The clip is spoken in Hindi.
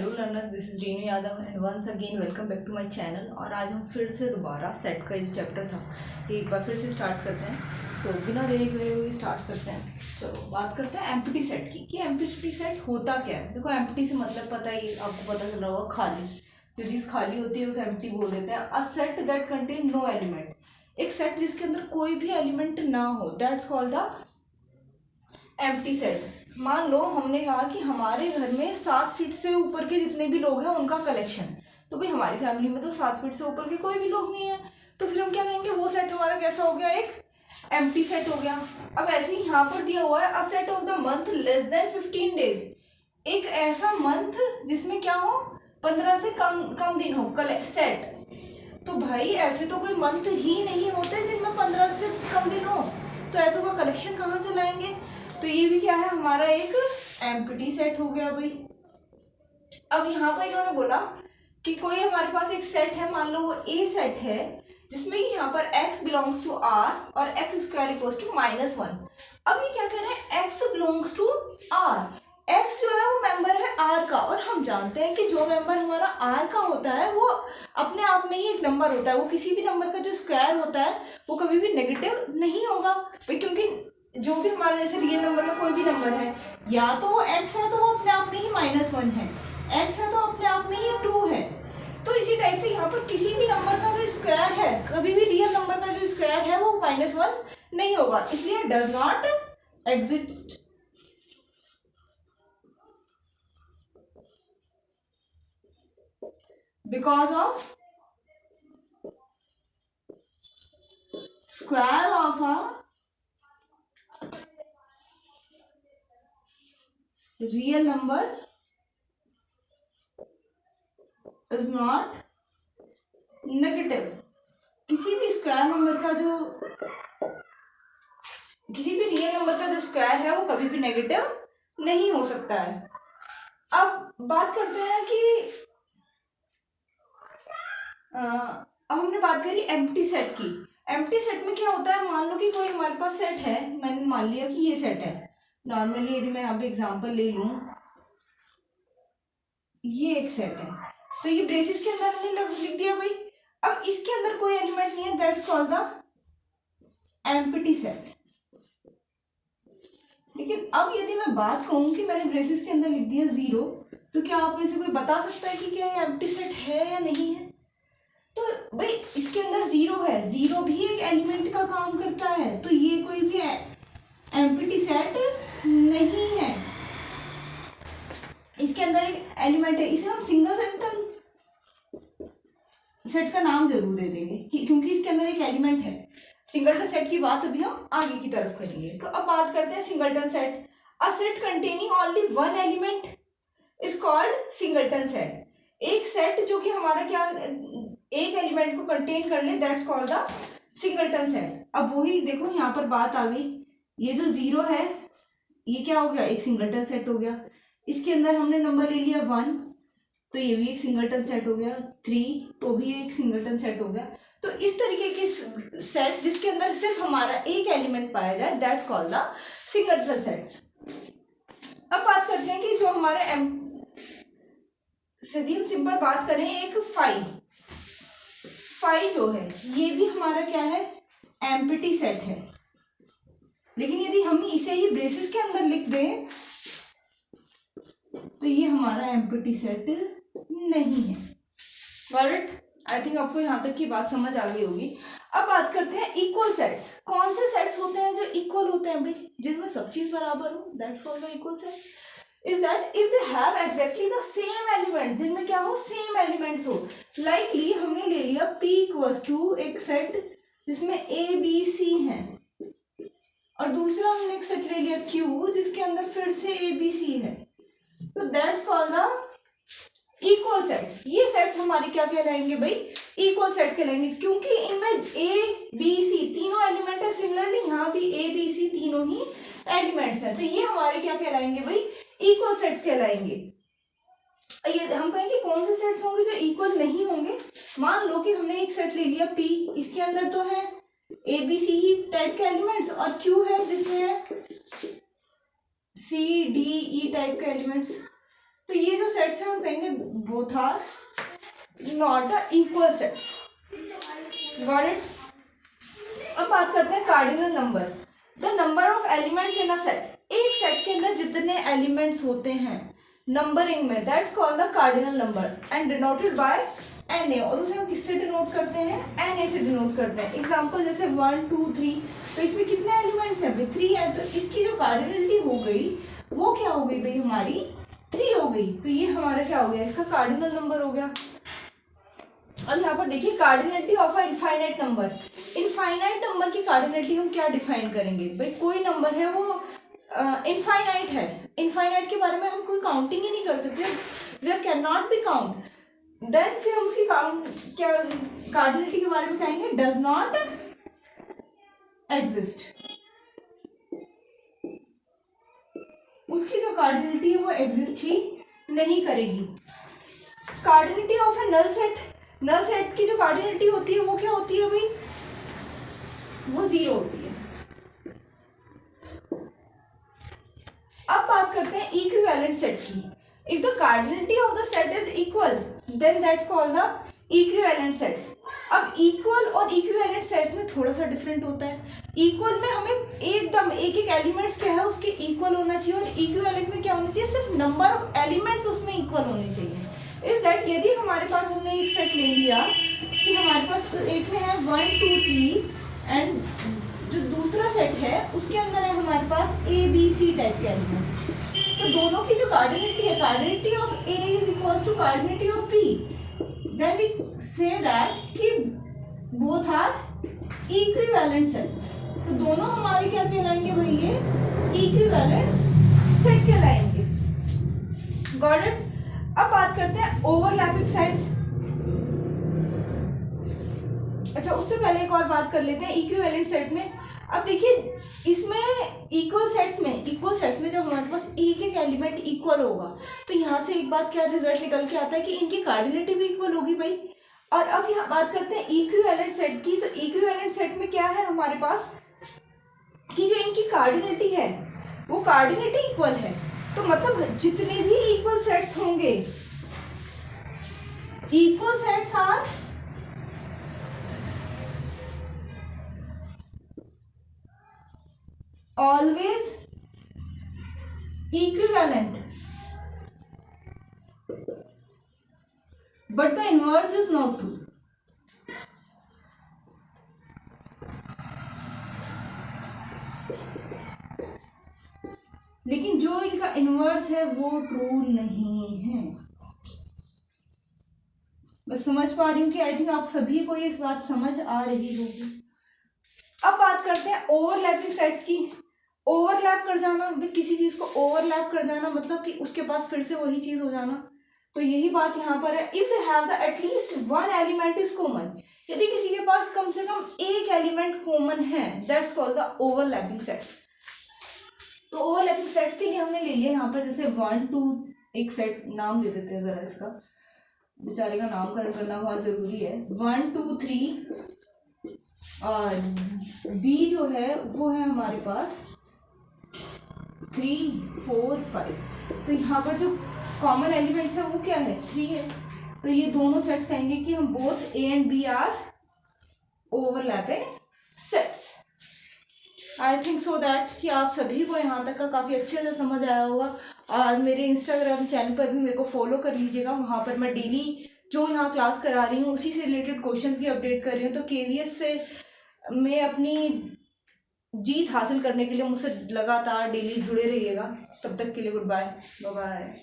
Hello learners, this is Reenu Yadav and once again welcome back to my channel. और आज हम फिर से दोबारा सेट का जो चैप्टर था एक बार फिर से स्टार्ट करते हैं। तो बिना देरी करे हुए स्टार्ट करते हैं। चलो बात करते हैं एम्प्टी सेट की कि एम्प्टी सेट होता क्या है। देखो एम्प्टी से मतलब पता ही आपको पता चल रहा होगा, खाली। जो चीज़ खाली होती है उसे एम्प्टी बोल देते हैं। A set that contain no element, एक सेट जिसके अंदर कोई भी एलिमेंट ना हो, that's called the empty set. मान लो हमने कहा कि हमारे घर में 7 फीट से ऊपर के जितने भी लोग हैं उनका कलेक्शन। तो भाई हमारी फैमिली में तो 7 फीट से ऊपर के कोई भी लोग नहीं है, तो फिर हम क्या कहेंगे, वो सेट हमारा कैसा हो गया, एक एम्प्टी सेट हो गया। अब ऐसे ही यहाँ पर दिया हुआ है a set of the month less than 15 days, एक ऐसा मंथ जिसमें क्या हो, 15 से कम दिन हो सेट। तो भाई ऐसे तो कोई मंथ ही नहीं होते जिनमें 15 से कम दिन हो, तो ऐसा का कलेक्शन कहाँ से लाएंगे। तो ये भी क्या है, हमारा एक एम्प्टी सेट हो गया भाई। अब यहाँ पर इन्होंने बोला कि कोई हमारे पास एक सेट है, मान लो वो ए सेट है जिसमें कि यहाँ पर x बिलोंग्स टू r और x स्क्वायर इक्वल्स टू -1। अब ये क्या कह रहे हैं, x belongs to r, x जो है वो मेंबर है r का, और हम जानते हैं कि जो मेंबर हमारा r का होता है वो अपने आप में ही एक नंबर होता है। वो किसी भी नंबर का जो स्क्वायर होता है वो कभी भी नेगेटिव नहीं होगा भाई, क्योंकि जो भी हमारा जैसे रियल नंबर का कोई भी नंबर है, या तो वो x है तो वो अपने आप में ही -1 है, x है तो अपने आप में ही 2 है। तो इसी टाइप से यहाँ पर किसी भी नंबर का जो स्क्वायर है, कभी भी रियल नंबर का जो स्क्वायर है वो -1 नहीं होगा, इसलिए does not exist. Because of square of a real number is not negative। किसी भी स्क्वायर नंबर का जो, किसी भी रियल नंबर का जो स्क्वायर है वो कभी भी नेगेटिव नहीं हो सकता है। अब बात करते हैं कि अब हमने बात करी एम्प्टी सेट की। एम्प्टी सेट में क्या होता है, मान लो कि कोई हमारे पास सेट है, मैंने मान लिया कि ये सेट है। नॉर्मली यदि मैं यहाँ पे एग्जांपल ले लूँ, ये एक सेट है, तो ये ब्रेसिस के अंदर हमने लिख दिया भाई। अब इसके अंदर कोई एलिमेंट नहीं है, that's called the empty set. लेकिन अब यदि मैं बात कहूँ कि मैंने ब्रेसिस के अंदर लिख दिया 0, तो क्या आप में से कोई बता सकता है कि क्या ये एम्प्टी सेट है या नहीं है। तो भाई इसके अंदर 0 है, 0 भी एक एलिमेंट का काम करता है, तो ये कोई भी एम्प्टी सेट नहीं है। इसके अंदर एक एलिमेंट है, इसे हम सिंगल सेट का नाम जरूर दे देंगे क्योंकि इसके अंदर एक एलिमेंट है। सिंगलटन सेट की बात अभी हम आगे की तरफ करेंगे। तो अब बात करते हैं singleton set. A set containing only one element is called singleton set. एक सेट जो कि हमारा क्या, एक एलिमेंट को कंटेन कर ले, that's called the singleton set. अब वही देखो यहाँ पर बात आ गई, ये जो 0 है ये क्या हो गया, एक सिंगलटन सेट हो गया। इसके अंदर हमने नंबर ले लिया 1, तो ये भी एक सिंगलटन सेट हो गया। 3 तो भी एक सिंगलटन सेट हो गया। तो इस तरीके के सेट जिसके अंदर सिर्फ हमारा एक एलिमेंट पाया जाए, that's called the singleton set. अब बात करते हैं कि जो हमारे सीधी हम सिंपल बात करें, एक 5 जो है ये भी हमारा क्या है, एम्प्टी सेट है। लेकिन यदि हम इसे ही ब्रेसिस के अंदर लिख दें तो ये हमारा एम्प्टी सेट नहीं है। बट आई थिंक आपको यहाँ तक की बात समझ आ गई होगी। अब बात करते हैं इक्वल सेट्स। कौन से सेट्स होते हैं जो इक्वल होते हैं भाई, जिनमें सब चीज बराबर हो, that's called the equal set. Is that if they have exactly the same elements, जिनमें क्या हो, सेम एलिमेंट्स हो। लाइकली हमने ले लिया P इक्वल्स टू एक सेट जिसमें ABC है, और दूसरा हमने एक सेट ले लिया Q जिसके अंदर फिर से ABC है, तो that's called the equal set. ये सेट्स हमारे क्या कहलाएंगे भाई, इक्वल सेट कहलाएंगे, क्योंकि इनमें ABC तीनों एलिमेंट है। सिमिलरली यहाँ भी ABC तीनों ही एलिमेंट्स हैं, तो ये हमारे क्या कहलाएंगे भाई, इक्वल सेट्स कहलाएंगे। ये हम कहेंगे कौन से सेट्स होंगे जो इक्वल नहीं होंगे। मान लो कि हमने एक सेट ले लिया P, इसके अंदर तो है ABC ही टाइप के एलिमेंट्स, और Q है जिसमें है CDE टाइप के एलिमेंट्स। तो ये जो सेट्स हैं हम कहेंगे both are not the equal sets. Got it. अब बात करते हैं cardinal number. The number of elements in a set. एक सेट के अंदर जितने एलिमेंट्स होते हैं नंबरिंग में, that's called the cardinal number and denoted by n A. और उसे हम किससे डिनोट करते हैं? एन ए से डिनोट करते हैं। एग्जाम्पल जैसे 1 2 3, तो इसमें कितने एलिमेंट्स हैं भाई? 3 है। तो इसकी जो कार्डिनलिटी हो गई वो क्या हो गई भाई? हमारी 3 हो गई। तो ये हमारा क्या हो गया? इसका कार्डिनल नंबर हो गया। अब यहाँ पर देखिए cardinality of a infinite number. Infinite number की कार्डिनलिटी हम क्या डिफाइन करेंगे भाई? कोई नंबर है वो इनफाइनाइट है, इनफाइनाइट के बारे में हम कोई काउंटिंग ही नहीं कर सकते, we are can not be count. Then फिर हम उसकी काउंट क्या कार्डिनलिटी के बारे में कहेंगे? Does not exist. उसकी जो कार्डिनलिटी है वो एग्जिस्ट ही नहीं करेगी। Cardinality of a null set. Null set की जो कार्डिनलिटी होती है वो क्या होती है भाई? वो 0 होती है। अब बात करते हैं इक्विवेलेंट सेट की। If the cardinality of the set is equal then that's called the equivalent set. अब इक्वल और इक्विवेलेंट सेट में थोड़ा सा डिफरेंट होता है। इक्वल में हमें एकदम एक एक एलिमेंट्स क्या है उसके इक्वल होना चाहिए, और इक्विवेलेंट में क्या होना चाहिए? सिर्फ नंबर ऑफ एलिमेंट्स उसमें इक्वल होने चाहिए। इज दैट यदि हमारे पास हमने एक सेट ले लिया कि हमारे पास एक में है 1 2 3 एंड जो दूसरा सेट है उसके अंदर है हमारे पास ABC टाइप के एलिमेंट्स, तो दोनों की जो कार्डिनलिटी है, cardinality of A is equals to cardinality of B, then we say that कि बोथ आर इक्विवेलेंट सेट्स। तो दोनों हमारे क्या कहलाएंगे भाई? ये इक्विवेलेंट सेट कहलाएंगे। Got it. अब बात करते हैं ओवरलैपिंग सेट्स। अच्छा, उससे पहले एक और बात कर लेते हैं इक्विवेलेंट सेट में। अब देखिए इसमें इक्वल सेट्स में जब हमारे पास एक एक एलिमेंट इक्वल होगा तो यहाँ से एक बात क्या रिजल्ट निकल के आता है कि इनकी कार्डिनलिटी भी इक्वल होगी भाई। और अब यहाँ बात करते हैं इक्विवेलेंट सेट की। तो इक्विवेलेंट सेट में क्या है हमारे पास कि जो इनकी कार्डिनलिटी है वो कार्डिनलिटी इक्वल है। तो मतलब जितने भी इक्वल सेट्स होंगे, equal sets are always equivalent, but the inverse is not true. लेकिन जो इनका इनवर्स है वो ट्रू नहीं है। बस समझ पा रही हूँ कि आई थिंक आप सभी को ये इस बात समझ आ रही होगी। अब बात करते हैं ओवरलैपिंग सेट्स की। ओवरलैप कर जाना भाई, किसी चीज को ओवरलैप कर जाना मतलब कि उसके पास फिर से वही चीज हो जाना। तो यही बात यहाँ पर है। If they have the at least one element is common, यदि किसी के पास कम से कम एक एलिमेंट कॉमन है, that's called the overlapping sets. तो ओवरलैपिंग सेट्स के लिए हमने ले लिया यहाँ पर जैसे 1 2, एक सेट नाम दे देते हैं जरा, इसका बेचारे का नामकरण करना बहुत जरूरी है। 1 2 3 और B जो है वो है हमारे पास 3 4 5। तो यहाँ पर जो कॉमन एलिमेंट्स है वो क्या है? 3 है। तो ये दोनों सेट्स कहेंगे कि हम both A and B are overlapping sets. I think so that कि आप सभी को यहाँ तक का काफ़ी अच्छे से समझ आया होगा। और मेरे इंस्टाग्राम चैनल पर भी मेरे को फॉलो कर लीजिएगा, वहाँ पर मैं डेली जो यहाँ क्लास करा रही हूँ उसी से रिलेटेड क्वेश्चन भी अपडेट कर रही हूँ। तो KVS से मैं अपनी जीत हासिल करने के लिए मुझसे लगातार डेली जुड़े रहिएगा। तब तक के लिए गुड बाय, बाय बाय।